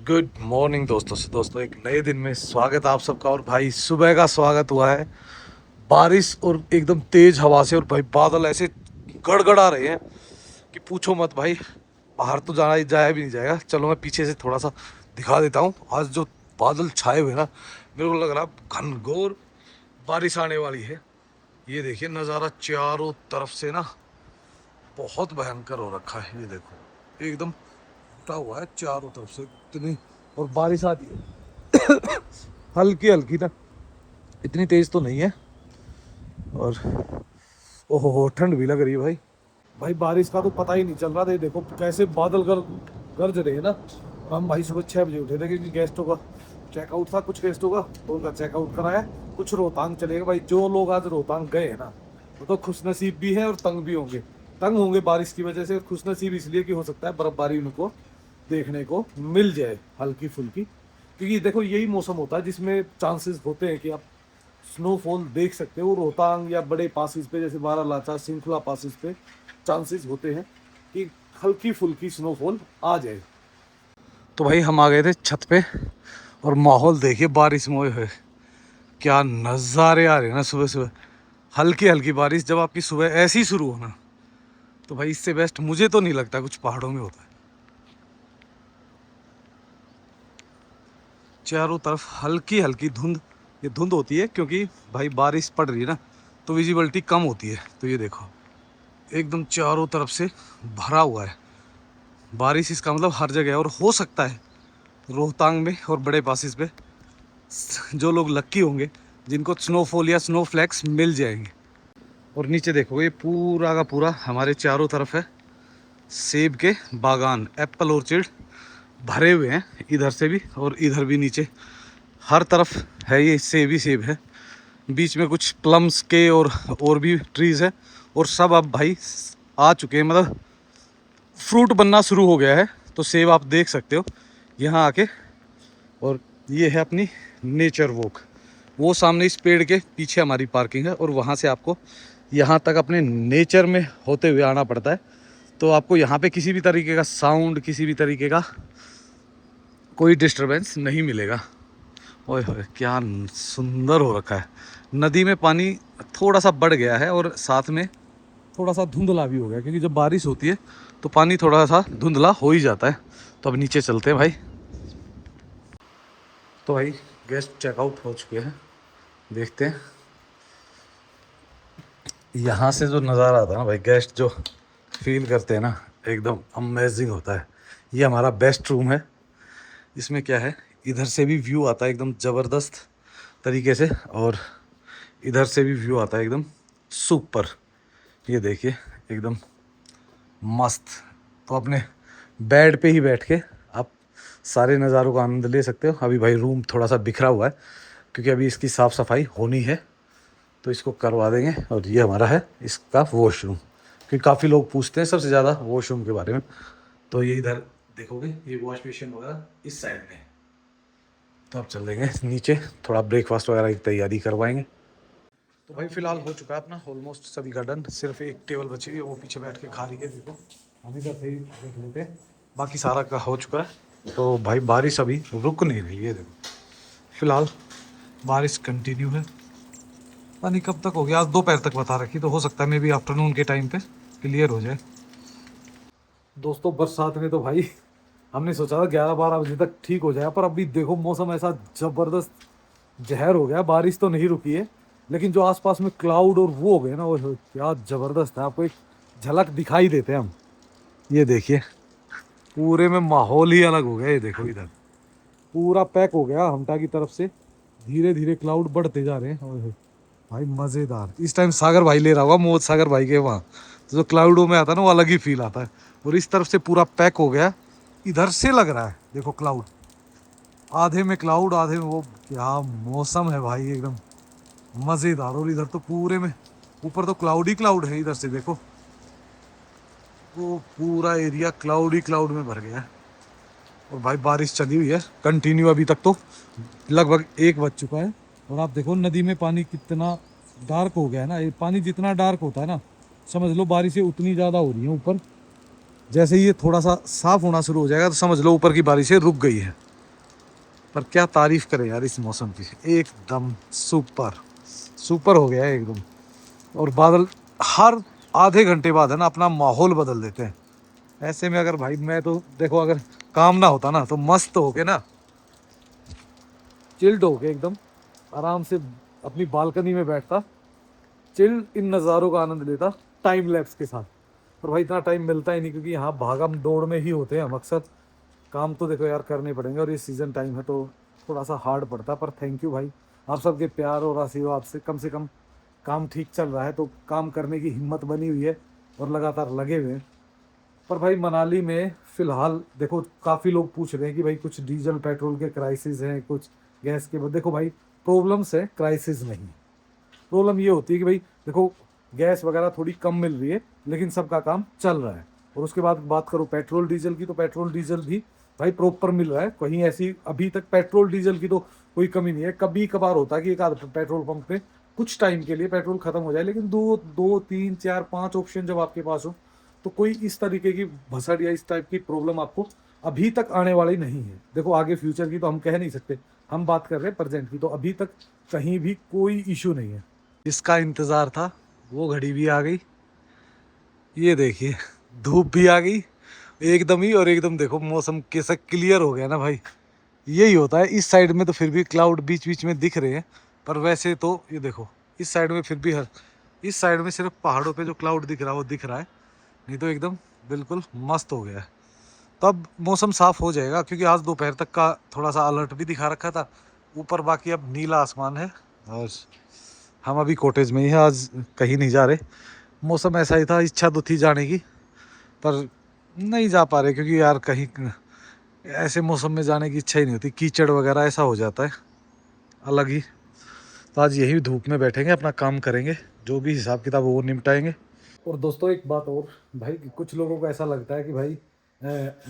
Good morning दोस्तों एक नए दिन में स्वागत है आप सबका। और भाई सुबह का स्वागत हुआ है बारिश और एकदम तेज हवा से। और भाई बादल ऐसे गड़गड़ा रहे हैं कि पूछो मत भाई। बाहर तो जाया भी नहीं जाएगा। चलो मैं पीछे से थोड़ा सा दिखा देता हूँ। आज जो बादल छाए हुए ना, मेरे को लग रहा घनघोर बारिश आने वाली है। ये देखिए नज़ारा चारों तरफ से ना बहुत भयंकर हो रखा है। ये देखो एकदम फटा हुआ है चारों तरफ से इतनी। और बारिश आती है हल्की हल्की ना, इतनी तेज तो नहीं है। और ओहो ठंड भी लग रही है भाई। भाई बारिश का तो पता ही नहीं चल रहा था। देखो कैसे बादल गरज रहे हैं ना। हम भाई सुबह 6 बजे उठे थे क्योंकि गेस्टों का चेकआउट था, कुछ गेस्टों का, तो उनका चेकआउट कराया। कुछ रोहतांग चलेगा भाई। जो लोग आज रोहतांग गए हैं ना, वो तो खुशनसीब भी है और तंग भी होंगे। तंग होंगे बारिश की वजह से, खुशनसीब इसलिए कि हो सकता है बर्फबारी उनको देखने को मिल जाए हल्की फुल्की। क्योंकि देखो यही मौसम होता है जिसमें चांसेस होते हैं कि आप स्नोफॉल देख सकते हो। रोहतांग या बड़े पासिस पे जैसे बारालाचा श्रृंखला पासिस पे चांसेस होते हैं कि हल्की फुल्की स्नोफॉल आ जाए। तो भाई हम आ गए थे छत पे और माहौल देखिए बारिश में हुए क्या नज़ारे आ रहे हैं ना। सुबह सुबह हल्की हल्की बारिश जब आपकी सुबह ऐसी शुरू हो ना, तो भाई इससे बेस्ट मुझे तो नहीं लगता कुछ पहाड़ों में होता है। चारों तरफ हल्की हल्की धुंध। ये धुंध होती है क्योंकि भाई बारिश पड़ रही है ना, तो विजिबिलिटी कम होती है। तो ये देखो एकदम चारों तरफ से भरा हुआ है बारिश। इसका मतलब हर जगह है। और हो सकता है रोहतांग में और बड़े पासिस पे जो लोग लक्की होंगे जिनको स्नोफॉल या स्नोफ्लैक्स मिल जाएंगे। और नीचे देखो ये पूरा का पूरा हमारे चारों तरफ है सेब के बागान, एप्पल ऑर्चिड भरे हुए हैं। इधर से भी और इधर भी नीचे हर तरफ है ये सेब ही सेब है। बीच में कुछ प्लम्स के और भी ट्रीज़ है। और सब अब भाई आ चुके हैं, मतलब फ्रूट बनना शुरू हो गया है। तो सेब आप देख सकते हो यहाँ आके। और ये है अपनी नेचर वॉक। वो सामने इस पेड़ के पीछे हमारी पार्किंग है और वहाँ से आपको यहाँ तक अपने नेचर में होते हुए आना पड़ता है। तो आपको यहाँ पे किसी भी तरीके का साउंड, किसी भी तरीके का कोई डिस्टरबेंस नहीं मिलेगा। ओए होए क्या सुंदर हो रखा है। नदी में पानी थोड़ा सा बढ़ गया है और साथ में थोड़ा सा धुंधला भी हो गया, क्योंकि जब बारिश होती है तो पानी थोड़ा सा धुंधला हो ही जाता है। तो अब नीचे चलते हैं भाई। तो भाई गेस्ट चेकआउट हो चुके हैं, देखते हैं। यहाँ से जो नज़ारा आता है ना भाई, गेस्ट जो फील करते हैं ना, एकदम अमेजिंग होता है। ये हमारा बेस्ट रूम है। इसमें क्या है, इधर से भी व्यू आता है एकदम ज़बरदस्त तरीके से और इधर से भी व्यू आता है एकदम सुपर। ये देखिए एकदम मस्त। तो अपने बेड पे ही बैठ के आप सारे नज़ारों का आनंद ले सकते हो। अभी भाई रूम थोड़ा सा बिखरा हुआ है क्योंकि अभी इसकी साफ़ सफाई होनी है, तो इसको करवा देंगे। और ये हमारा है इसका वॉशरूम, क्योंकि काफ़ी लोग पूछते हैं सबसे ज़्यादा वॉशरूम के बारे में। तो ये इधर देखोगे ये वॉश बेसिन वगैरह इस साइड में। तो अब चल देंगे नीचे, थोड़ा ब्रेकफास्ट वगैरह की तैयारी करवाएंगे। तो भाई फिलहाल हो चुका है अपना ऑलमोस्ट सभी का डन। सिर्फ एक टेबल बची हुई है, वो पीछे बैठ के खा रही है। देखो हम इधर से ही देख लेते हैं, बाकी सारा का हो चुका है। तो भाई बारिश अभी रुक नहीं रही है। देखो फिलहाल बारिश कंटिन्यू है। पता नहीं कब तक हो गया, आज दोपहर तक बता रखी, तो हो सकता है मे भी आफ्टरनून के टाइम पे क्लियर हो जाए। दोस्तों बरसात में तो भाई हमने सोचा था 11-12 बजे तक ठीक हो जाए, पर अभी देखो मौसम ऐसा ज़बरदस्त जहर हो गया। बारिश तो नहीं रुकी है, लेकिन जो आसपास में क्लाउड और वो हो गए ना, वो क्या ज़बरदस्त है। आपको एक झलक दिखाई देते हैं हम। ये देखिए पूरे में माहौल ही अलग हो गया। ये देखो इधर पूरा पैक हो गया हमटा की तरफ से। धीरे धीरे क्लाउड बढ़ते जा रहे हैं। ओए भाई मज़ेदार। इस टाइम सागर भाई ले रहा होगा मोद सागर भाई के वहाँ, तो जो क्लाउडों में आता है ना वो अलग ही फील आता है। और इस तरफ से पूरा पैक हो गया। इधर से लग रहा है देखो क्लाउड, आधे में क्लाउड आधे में वो। क्या मौसम है भाई एकदम मज़ेदार। और इधर तो पूरे में ऊपर तो क्लाउड ही क्लाउड है। इधर से देखो वो पूरा एरिया क्लाउड ही क्लाउड में भर गया है। और भाई बारिश चली हुई है कंटिन्यू अभी तक, तो लगभग 1 बज चुका है। और आप देखो नदी में पानी कितना डार्क हो गया है ना। ये पानी जितना डार्क होता है ना, समझ लो बारिशें उतनी ज़्यादा हो रही हैं ऊपर। जैसे ये थोड़ा सा साफ़ होना शुरू हो जाएगा तो समझ लो ऊपर की बारिशें रुक गई है। पर क्या तारीफ करें यार इस मौसम की, एकदम सुपर सुपर हो गया है एकदम। और बादल हर आधे घंटे बाद है ना अपना माहौल बदल देते हैं। ऐसे में अगर भाई मैं तो देखो अगर काम ना होता ना तो मस्त हो के ना चिल्ड हो के एकदम आराम से अपनी बालकनी में बैठता, चिल इन नज़ारों का आनंद लेता टाइम लैप्स के साथ। पर भाई इतना टाइम मिलता ही नहीं क्योंकि यहाँ भागम दौड़ में ही होते हैं हम अक्सर। काम तो देखो यार करने पड़ेंगे और ये सीज़न टाइम है तो थोड़ा सा हार्ड पड़ता। पर थैंक यू भाई, आप सबके प्यार और आशीर्वाद से कम काम ठीक चल रहा है, तो काम करने की हिम्मत बनी हुई है और लगातार लगे हुए हैं। पर भाई मनाली में फ़िलहाल देखो काफ़ी लोग पूछ रहे हैं कि भाई कुछ डीजल पेट्रोल के क्राइसिस हैं, कुछ गैस के। देखो भाई प्रॉब्लम्स है, क्राइसिस नहीं। प्रॉब्लम ये होती है कि भाई देखो गैस वगैरह थोड़ी कम मिल रही है लेकिन सबका काम चल रहा है। और उसके बाद बात करो पेट्रोल डीजल की, तो पेट्रोल डीजल भी भाई प्रॉपर मिल रहा है। कहीं ऐसी अभी तक पेट्रोल डीजल की तो कोई कमी नहीं है। कभी कभार होता है कि एक आध पेट्रोल पंप पे कुछ टाइम के लिए पेट्रोल खत्म हो जाए, लेकिन दो दो तीन चार पाँच ऑप्शन जब आपके पास हो तो कोई इस तरीके की भसड़ या इस टाइप की प्रॉब्लम आपको अभी तक आने वाली नहीं है। देखो आगे फ्यूचर की तो हम कह नहीं सकते, हम बात कर रहे हैं प्रेजेंट की। तो अभी तक कहीं भी कोई इशू नहीं है। इसका इंतज़ार था, वो घड़ी भी आ गई। ये देखिए धूप भी आ गई एकदम ही, और एकदम देखो मौसम कैसा क्लियर हो गया ना भाई। यही होता है, इस साइड में तो फिर भी क्लाउड बीच बीच में दिख रहे हैं, पर वैसे तो ये देखो इस साइड में फिर भी हर इस साइड में सिर्फ पहाड़ों पे जो क्लाउड दिख रहा है वो दिख रहा है, नहीं तो एकदम बिल्कुल मस्त हो गया है। तो अब मौसम साफ़ हो जाएगा क्योंकि आज दोपहर तक का थोड़ा सा अलर्ट भी दिखा रखा था ऊपर। बाकी अब नीला आसमान है और हम अभी कॉटेज में ही हैं, आज कहीं नहीं जा रहे। मौसम ऐसा ही था, इच्छा तो थी जाने की पर नहीं जा पा रहे क्योंकि यार कहीं ऐसे मौसम में जाने की इच्छा ही नहीं होती, कीचड़ वगैरह ऐसा हो जाता है अलग ही। तो आज यही धूप में बैठेंगे, अपना काम करेंगे, जो भी हिसाब किताब वो निपटाएंगे। और दोस्तों एक बात और भाई, कुछ लोगों को ऐसा लगता है कि भाई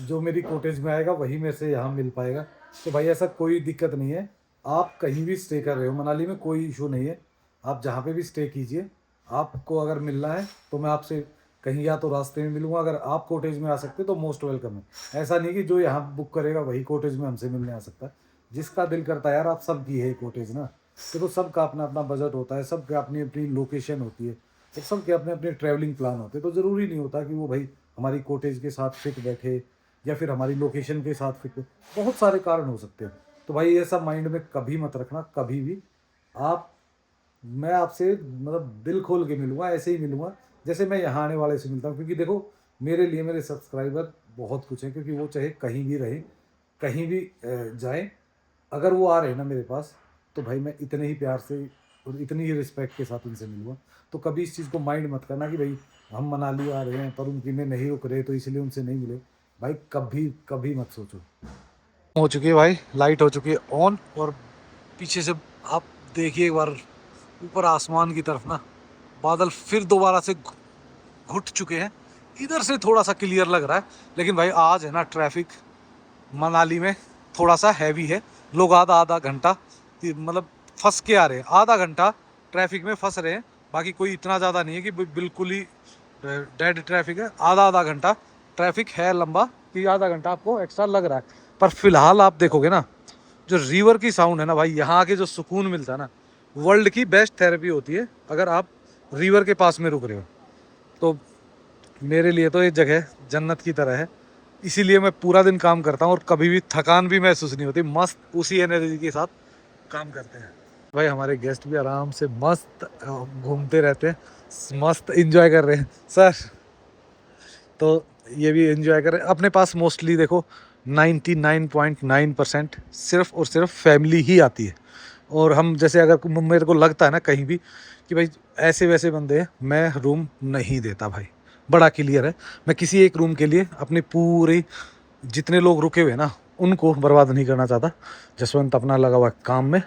जो मेरी कॉटेज में आएगा वही मेरे से यहाँ मिल पाएगा। तो भाई ऐसा कोई दिक्कत नहीं है। आप कहीं भी स्टे कर रहे हो मनाली में कोई इशू नहीं है, आप जहाँ पे भी स्टे कीजिए। आपको अगर मिलना है तो मैं आपसे कहीं या तो रास्ते में मिलूंगा, अगर आप कॉटेज में आ सकते तो मोस्ट वेलकम है। ऐसा नहीं कि जो यहाँ बुक करेगा वही कॉटेज में हमसे मिलने आ सकता है। जिसका दिल करता है यार, आप सबकी है कॉटेज ना, तो सबका अपना अपना बजट होता है, सबका अपनी अपनी लोकेशन होती है, और सबके अपने अपने ट्रैवलिंग प्लान होते हैं। तो ज़रूरी नहीं होता कि वो भाई हमारी कॉटेज के साथ फिट बैठे या फिर हमारी लोकेशन के साथ फिट। बहुत सारे कारण हो सकते हैं। तो भाई ऐसा माइंड में कभी मत रखना, कभी भी आप, मैं आपसे मतलब दिल खोल के मिलूंगा, ऐसे ही मिलूंगा जैसे मैं यहाँ आने वाले से मिलता हूँ। क्योंकि देखो मेरे लिए मेरे सब्सक्राइबर बहुत कुछ है, क्योंकि वो चाहे कहीं भी रहे, कहीं भी जाएं, अगर वो आ रहे हैं ना मेरे पास, तो भाई मैं इतने ही प्यार से और इतनी ही रिस्पेक्ट के साथ उनसे मिलूँगा। तो कभी इस चीज़ को माइंड मत करना कि भाई हम मनाली आ रहे हैं पर उनकी में नहीं रुक रहे तो इसलिए उनसे नहीं मिले। भाई कभी कभी मत सोचो। हो चुकी है भाई, लाइट हो चुकी है ऑन, और पीछे से आप देखिए एक बार ऊपर आसमान की तरफ ना बादल फिर दोबारा से घुट चुके हैं। इधर से थोड़ा सा क्लियर लग रहा है, लेकिन भाई आज है ना ट्रैफिक मनाली में थोड़ा सा हैवी है। लोग आधा आधा घंटा मतलब फंस के आ रहे हैं, आधा घंटा ट्रैफिक में फंस रहे हैं। बाकी कोई इतना ज़्यादा नहीं है कि बिल्कुल ही डेड ट्रैफिक है। आधा आधा घंटा ट्रैफिक है लंबा, कि आधा घंटा आपको एक्स्ट्रा लग रहा है। पर फिलहाल आप देखोगे ना जो रिवर की साउंड है ना भाई, यहाँ आके जो सुकून मिलता है ना, वर्ल्ड की बेस्ट थेरेपी होती है अगर आप रिवर के पास में रुक रहे हो। तो मेरे लिए तो ये जगह जन्नत की तरह है, इसीलिए मैं पूरा दिन काम करता हूँ और कभी भी थकान भी महसूस नहीं होती। मस्त उसी एनर्जी के साथ काम करते हैं। भाई हमारे गेस्ट भी आराम से मस्त घूमते रहते हैं, मस्त एंजॉय कर रहे हैं सर। तो ये भी एंजॉय कर रहे हैं। अपने पास मोस्टली देखो 99.9% सिर्फ और सिर्फ फैमिली ही आती है। और हम जैसे अगर मेरे को लगता है ना कहीं भी कि भाई ऐसे वैसे बंदे हैं, मैं रूम नहीं देता भाई। बड़ा क्लियर है, मैं किसी एक रूम के लिए अपने पूरे जितने लोग रुके हुए हैं ना उनको बर्बाद नहीं करना चाहता। जसवंत अपना लगा हुआ काम में,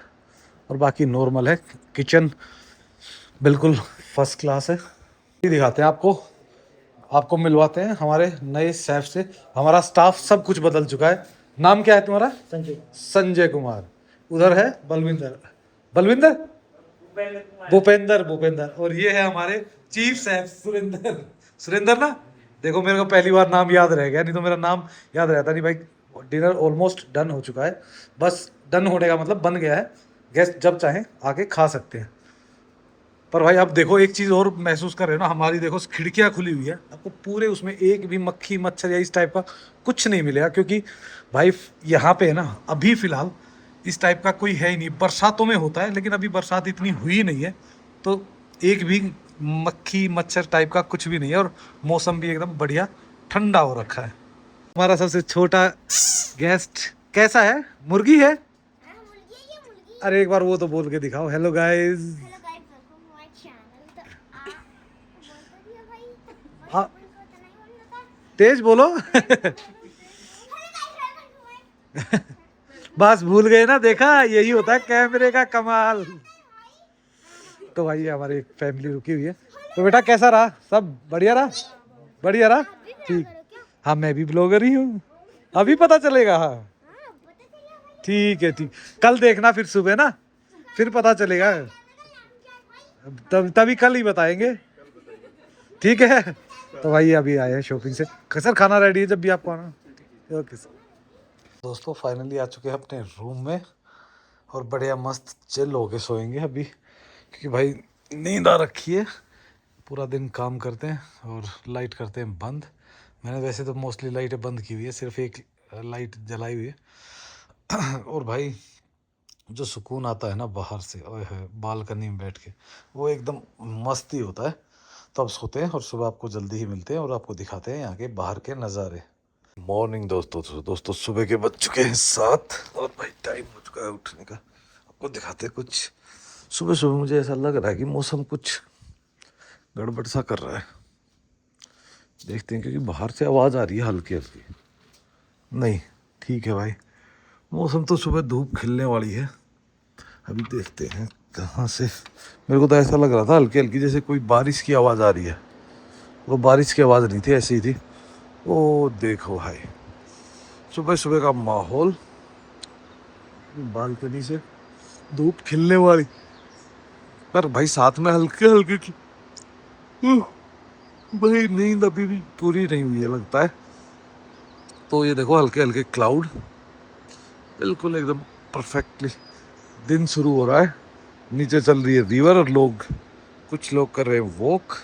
और बाकी नॉर्मल है। किचन बिल्कुल फर्स्ट क्लास है। ये दिखाते हैं आपको, आपको मिलवाते हैं हमारे नए शेफ से। हमारा स्टाफ सब कुछ बदल चुका है। नाम क्या है तुम्हारा? संजय। संजय कुमार। उधर है बलविंदर, बलविंदर, भूपेंद्र, भूपेंद्र। और ये है हमारे चीफ शेफ सुरेंद्र। सुरेंद्र ना, देखो मेरे को पहली बार नाम याद रह गया, नहीं तो मेरा नाम याद रहता नहीं भाई। डिनर ऑलमोस्ट डन हो चुका है, बस डन होने का मतलब बन गया है, गेस्ट जब चाहें आके खा सकते हैं। पर भाई आप देखो एक चीज़ और महसूस कर रहे हो ना, हमारी देखो खिड़कियाँ खुली हुई है, आपको पूरे उसमें एक भी मक्खी मच्छर या इस टाइप का कुछ नहीं मिलेगा, क्योंकि भाई यहाँ पे है ना अभी फ़िलहाल इस टाइप का कोई है ही नहीं। बरसातों में होता है लेकिन अभी बरसात इतनी हुई नहीं है, तो एक भी मक्खी मच्छर टाइप का कुछ भी नहीं है, और मौसम भी एकदम बढ़िया ठंडा हो रखा है। हमारा सबसे छोटा गेस्ट कैसा है? मुर्गी है? अरे एक बार वो तो बोल के दिखाओ, हेलो गाइस। हाँ तेज बोलो। बस भूल गए ना, देखा यही होता है कैमरे का कमाल। तो भाई हमारी एक फैमिली रुकी हुई है। तो बेटा कैसा रहा? सब बढ़िया रहा? बढ़िया रहा? ठीक। हाँ मैं भी ब्लॉगर ही हूँ, अभी पता चलेगा। हाँ ठीक है ठीक, कल देखना फिर सुबह ना, फिर पता चलेगा, तभी कल ही बताएंगे, ठीक है। तो भाई अभी आए हैं शॉपिंग से, सर खाना रेडी है जब भी आपको आना। Okay sir. दोस्तों फाइनली आ चुके हैं अपने रूम में, और बढ़िया मस्त चिल होके सोएंगे अभी, क्योंकि भाई नींद आ रखी है। पूरा दिन काम करते हैं और लाइट करते हैं बंद। मैंने वैसे तो मोस्टली लाइटें बंद की हुई है, सिर्फ एक लाइट जलाई हुई है। और भाई जो सुकून आता है ना बाहर से, ओए है बालकनी में बैठ के, वो एकदम मस्त ही होता है। तो अब सोते हैं और सुबह आपको जल्दी ही मिलते हैं और आपको दिखाते हैं यहाँ के बाहर के नज़ारे। मॉर्निंग दोस्तों सुबह के बज चुके हैं 7, और भाई टाइम हो चुका है उठने का। आपको दिखाते हैं कुछ। सुबह सुबह मुझे ऐसा लग रहा है कि मौसम कुछ गड़बड़ सा कर रहा है, देखते हैं, क्योंकि बाहर से आवाज़ आ रही है हल्की हल्की। नहीं ठीक है भाई, मौसम तो सुबह धूप खिलने वाली है। अभी देखते हैं कहाँ से। मेरे को तो ऐसा लग रहा था हल्की हल्की जैसे कोई बारिश की आवाज़ आ रही है, वो बारिश की आवाज़ नहीं थी, ऐसी ही थी। ओ देखो भाई सुबह सुबह का माहौल, बालकनी से धूप खिलने वाली, पर भाई साथ में हल्के हल्के की भाई नींद अभी भी पूरी नहीं हुई है लगता है। तो ये देखो हल्के हल्के क्लाउड, बिल्कुल एकदम परफेक्टली दिन शुरू हो रहा है। नीचे चल रही है रिवर, और कुछ लोग कर रहे हैं वॉक।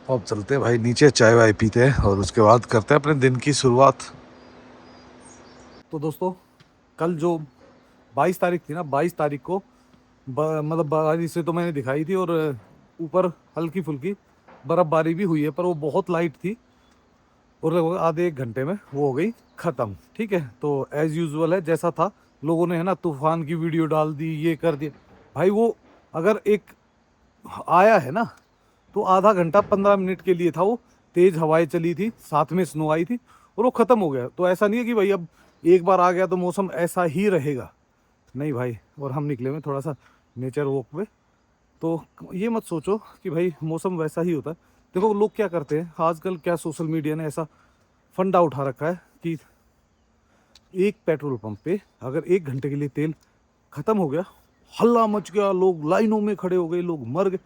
अब चलते हैं भाई नीचे, चाय वाय पीते हैं और उसके बाद करते हैं अपने दिन की शुरुआत। तो दोस्तों कल जो 22 तारीख थी ना, 22 तारीख को मतलब बारिश से तो मैंने दिखाई थी, और ऊपर हल्की फुल्की बर्फ़बारी भी हुई है, पर वो बहुत लाइट थी, और लगभग आधे एक घंटे में वो हो गई ख़त्म। ठीक है, तो एज़ यूजुअल है जैसा था, लोगों ने है ना तूफ़ान की वीडियो डाल दी, ये कर दिया। भाई वो अगर एक आया है ना, तो आधा घंटा 15 मिनट के लिए था, वो तेज़ हवाएं चली थी, साथ में स्नो आई थी, और वो ख़त्म हो गया। तो ऐसा नहीं है कि भाई अब एक बार आ गया तो मौसम ऐसा ही रहेगा, नहीं भाई। और हम निकले हुए थोड़ा सा नेचर वॉक पे, तो ये मत सोचो कि भाई मौसम वैसा ही होता है। देखो लोग क्या करते हैं आजकल, क्या सोशल मीडिया ने ऐसा फंडा उठा रखा है कि एक पेट्रोल पंप पे अगर 1 घंटे के लिए तेल ख़त्म हो गया, हल्ला मच गया, लोग लाइनों में खड़े हो गए, लोग मर गए।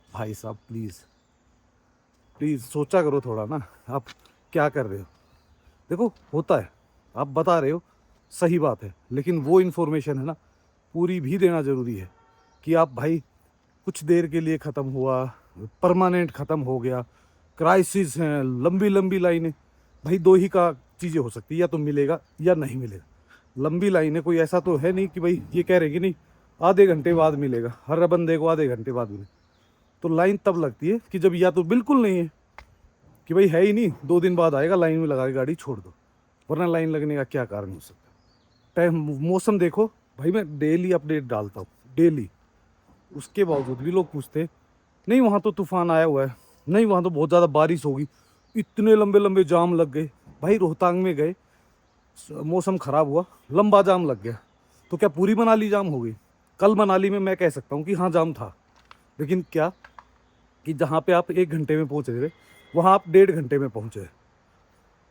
भाई साहब प्लीज़ प्लीज़ सोचा करो थोड़ा ना, आप क्या कर रहे हो। देखो होता है, आप बता रहे हो, सही बात है, लेकिन वो इन्फॉर्मेशन है ना पूरी भी देना ज़रूरी है, कि आप भाई कुछ देर के लिए ख़त्म हुआ, परमानेंट ख़त्म हो गया, क्राइसिस हैं, लंबी लंबी लाइनें। भाई दो ही का चीज़ें हो सकती है, या तो मिलेगा या नहीं मिलेगा। लंबी लाइनें कोई ऐसा तो है नहीं कि भाई ये कह रहे कि नहीं आधे घंटे बाद मिलेगा, हर बंदे को आधे घंटे बाद मिलेगा। तो लाइन तब लगती है कि जब या तो बिल्कुल नहीं है, कि भाई है ही नहीं, 2 दिन बाद आएगा, लाइन में लगा के गाड़ी छोड़ दो, वरना लाइन लगने का क्या कारण हो सकता है। टाइम मौसम देखो भाई, मैं डेली अपडेट डालता हूँ, डेली। उसके बावजूद भी लोग पूछते नहीं वहाँ तो तूफान आया हुआ है, नहीं वहाँ तो बहुत ज़्यादा बारिश होगी, इतने लंबे लंबे जाम लग गए। भाई रोहतांग में गए, मौसम ख़राब हुआ, लंबा जाम लग गया, तो क्या पूरी मनाली जाम हो गई? कल मनाली में मैं कह सकता हूँ कि हाँ जाम था, लेकिन क्या कि जहाँ पे आप 1 घंटे में पहुँच रहे थे, वहाँ आप 1.5 घंटे में पहुँचे।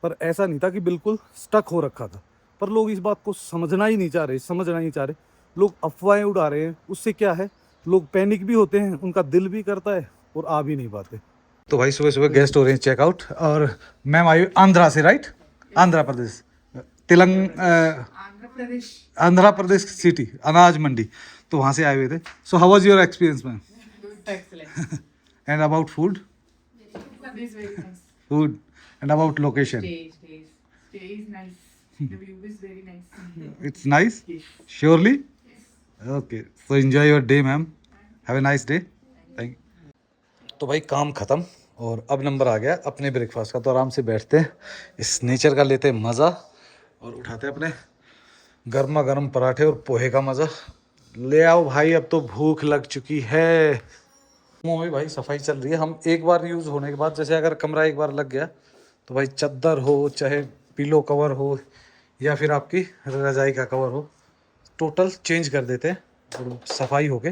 पर ऐसा नहीं था कि बिल्कुल स्टक हो रखा था। पर लोग इस बात को समझना ही नहीं चाह रहे, समझना नहीं चाह रहे। लोग अफवाहें उड़ा रहे हैं, उससे क्या है, लोग पैनिक भी होते हैं, उनका दिल भी करता है, और आ भी नहीं पाते। तो भाई सुबह सुबह गेस्ट हो रहे हैं चेकआउट, और मैम आई आंध्रा से, राइट? आंध्र प्रदेश, आंध्र प्रदेश सिटी अनाज मंडी, तो वहाँ से आए हुए थे। So how was your experience ma'am? Excellent. And about food? Food is very nice. Food and about location? Stay is nice. The view is very nice. It's nice surely. Okay, so enjoy your day ma'am, have a nice day. Thank. तो भाई काम ख़त्म और अब number आ गया अपने breakfast का, तो आराम से बैठते हैं, इस नेचर का लेते हैं मज़ा और उठाते हैं अपने गर्मा गर्म पराठे और पोहे का मज़ा। ले आओ भाई, अब तो भूख लग चुकी है। मुँह में भाई सफाई चल रही है। हम एक बार यूज़ होने के बाद, जैसे अगर कमरा एक बार लग गया तो भाई चादर हो चाहे पिलो कवर हो या फिर आपकी रजाई का कवर हो, टोटल चेंज कर देते हैं और सफाई होके।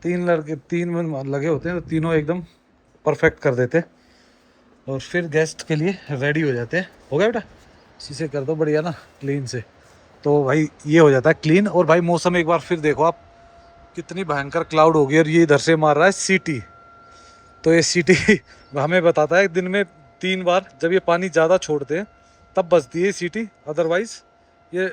तीन लगे होते हैं तो तीनों एकदम परफेक्ट कर देते हैं और फिर गेस्ट के लिए रेडी हो जाते हैं। हो गया बेटा, शीशे कर दो बढ़िया ना क्लीन से, तो भाई ये हो जाता है क्लीन। और भाई मौसम एक बार फिर देखो आप, कितनी भयंकर क्लाउड हो गई और ये इधर से मार रहा है सीटी। तो ये सीटी हमें बताता है दिन में 3 बार, जब ये पानी ज़्यादा छोड़ते हैं तब बजती है सीटी, अदरवाइज़ ये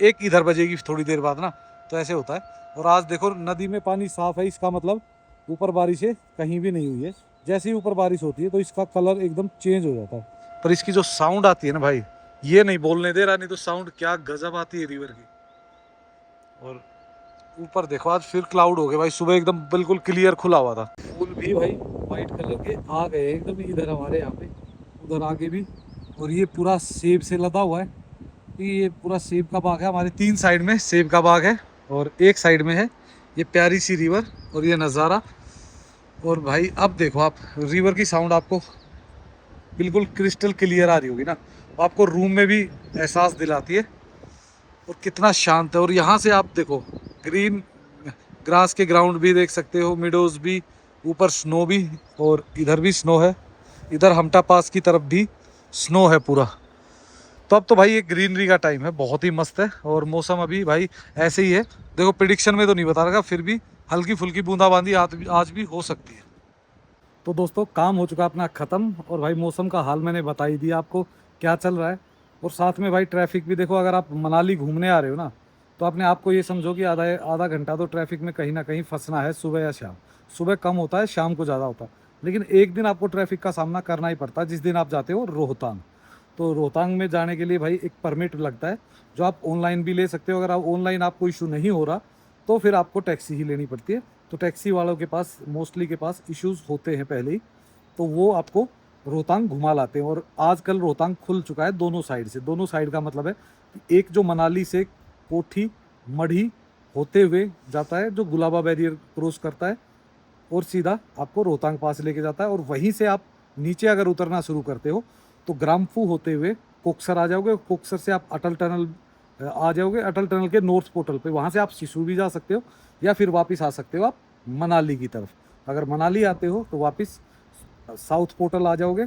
एक इधर बजेगी थोड़ी देर बाद ना, तो ऐसे होता है। और आज देखो नदी में पानी साफ़ है, इसका मतलब ऊपर बारिश है कहीं भी नहीं हुई है। जैसे ही ऊपर बारिश होती है तो इसका कलर एकदम चेंज हो जाता है। पर इसकी जो साउंड आती है ना भाई, ये नहीं बोलने दे रहा, नहीं तो साउंड क्या गजब आती है रिवर की। और ऊपर देखो आज फिर क्लाउड हो गए भाई, सुबह एकदम बिल्कुल क्लियर खुला हुआ था। फूल भी भाई वाइट कलर के आ गए एकदम इधर हमारे यहाँ पे, उधर आगे भी। और ये पूरा सेब से लदा हुआ है, ये पूरा सेब का बाग है। हमारे 3 साइड में सेब का बाग है और एक साइड में है ये प्यारी सी रिवर और ये नज़ारा। और भाई अब देखो आप, रिवर की साउंड आपको बिल्कुल क्रिस्टल क्लियर आ रही होगी ना, आपको रूम में भी एहसास दिलाती है और कितना शांत है। और यहाँ से आप देखो ग्रीन ग्रास के ग्राउंड भी देख सकते हो, मिडोज भी, ऊपर स्नो भी, और इधर भी स्नो है, इधर हमटा पास की तरफ भी स्नो है पूरा। तो अब तो भाई ये ग्रीनरी का टाइम है, बहुत ही मस्त है। और मौसम अभी भाई ऐसे ही है, देखो प्रिडिक्शन में तो नहीं बता रहा, फिर भी हल्की फुल्की बूंदाबांदी आज भी हो सकती है। तो दोस्तों काम हो चुका अपना ख़त्म और भाई मौसम का हाल मैंने बता ही दिया आपको क्या चल रहा है। और साथ में भाई ट्रैफिक भी देखो, अगर आप मनाली घूमने आ रहे हो ना, तो अपने आप को ये समझो कि आधा घंटा तो ट्रैफिक में कहीं ना कहीं फंसना है, सुबह या शाम। सुबह कम होता है, शाम को ज़्यादा होता है, लेकिन एक दिन आपको ट्रैफिक का सामना करना ही पड़ता है, जिस दिन आप जाते हो रोहतांग। तो रोहतांग में जाने के लिए भाई एक परमिट लगता है, जो आप ऑनलाइन भी ले सकते हो। अगर आप ऑनलाइन आपको इशू नहीं हो रहा तो फिर आपको टैक्सी ही लेनी पड़ती है। तो टैक्सी वालों के पास मोस्टली के पास इश्यूज़ होते हैं पहले ही, तो वो आपको रोहतांग घुमा लाते हैं। और आजकल रोहतांग खुल चुका है दोनों साइड से। दोनों साइड का मतलब है कि एक जो मनाली से कोठी मढ़ी होते हुए जाता है, जो गुलाबा बैरियर क्रॉस करता है और सीधा आपको रोहतांग पास लेके जाता है। और वहीं से आप नीचे अगर उतरना शुरू करते हो तो ग्राम्फू होते हुए कोकसर आ जाओगे। कोकसर से आप अटल टनल आ जाओगे, अटल टनल के नॉर्थ पोर्टल पे, वहाँ से आप सिसु भी जा सकते हो या फिर वापस आ सकते हो आप मनाली की तरफ। अगर मनाली आते हो तो वापस साउथ पोर्टल आ जाओगे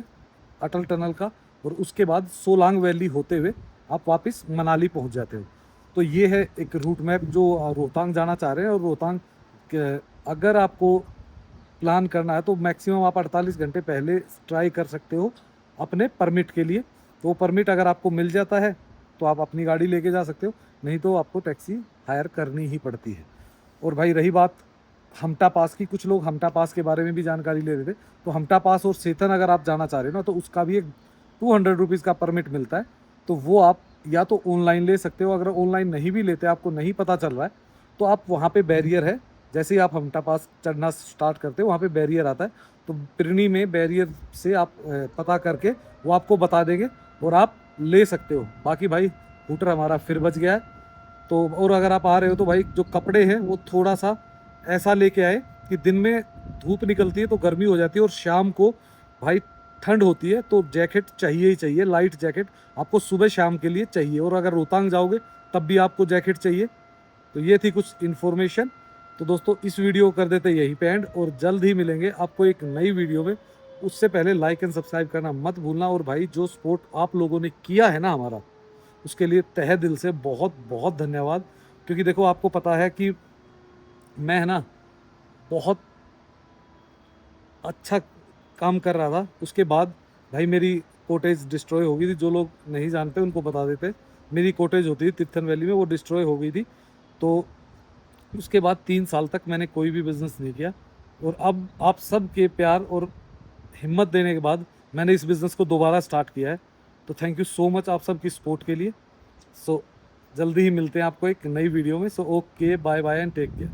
अटल टनल का, और उसके बाद सोलांग वैली होते हुए आप वापस मनाली पहुंच जाते हो। तो ये है एक रूट मैप जो रोहतांग जाना चाह रहे हैं। और रोहतांग अगर आपको प्लान करना है तो मैक्सिमम आप 48 घंटे पहले ट्राई कर सकते हो अपने परमिट के लिए। तो परमिट अगर आपको मिल जाता है तो आप अपनी गाड़ी लेके जा सकते हो, नहीं तो आपको टैक्सी हायर करनी ही पड़ती है। और भाई रही बात हमटा पास की, कुछ लोग हमटा पास के बारे में भी जानकारी ले रहे थे। तो हमटा पास और सेतन अगर आप जाना चाह रहे हो ना, तो उसका भी एक 200 रुपीज़ का परमिट मिलता है। तो वो आप या तो ऑनलाइन ले सकते हो, अगर ऑनलाइन नहीं भी लेते, आपको नहीं पता चल रहा है, तो आप वहाँ पे बैरियर है, जैसे ही आप हमटा पास चढ़ना स्टार्ट करते हो वहाँ पे बैरियर आता है, तो पिरनी में बैरियर से आप पता करके वो आपको बता देंगे और आप ले सकते हो। बाकी भाई हूटर हमारा फिर बच गया है। तो और अगर आप आ रहे हो तो भाई जो कपड़े हैं वो थोड़ा सा ऐसा लेके आए कि दिन में धूप निकलती है तो गर्मी हो जाती है और शाम को भाई ठंड होती है, तो जैकेट चाहिए ही चाहिए, लाइट जैकेट आपको सुबह शाम के लिए चाहिए। और अगर रोहतांग जाओगे तब भी आपको जैकेट चाहिए। तो ये थी कुछ इन्फॉर्मेशन। तो दोस्तों इस वीडियो को कर देते यहीं पे एंड, और जल्द ही मिलेंगे आपको एक नई वीडियो में। उससे पहले लाइक एंड सब्सक्राइब करना मत भूलना। और भाई जो सपोर्ट आप लोगों ने किया है ना हमारा, उसके लिए तहे दिल से बहुत बहुत धन्यवाद। क्योंकि देखो आपको पता है कि मैं है ना बहुत अच्छा काम कर रहा था, उसके बाद भाई मेरी कोटेज डिस्ट्रॉय हो गई थी। जो लोग नहीं जानते उनको बता देते, मेरी कोटेज होती थी तिर्थन वैली में, वो डिस्ट्रॉय हो गई थी। तो उसके बाद 3 साल तक मैंने कोई भी बिज़नेस नहीं किया, और अब आप सब के प्यार और हिम्मत देने के बाद मैंने इस बिज़नेस को दोबारा स्टार्ट किया है। तो थैंक यू सो मच आप सबकी सपोर्ट के लिए। सो जल्दी ही मिलते हैं आपको एक नई वीडियो में। So okay, bye bye and take care.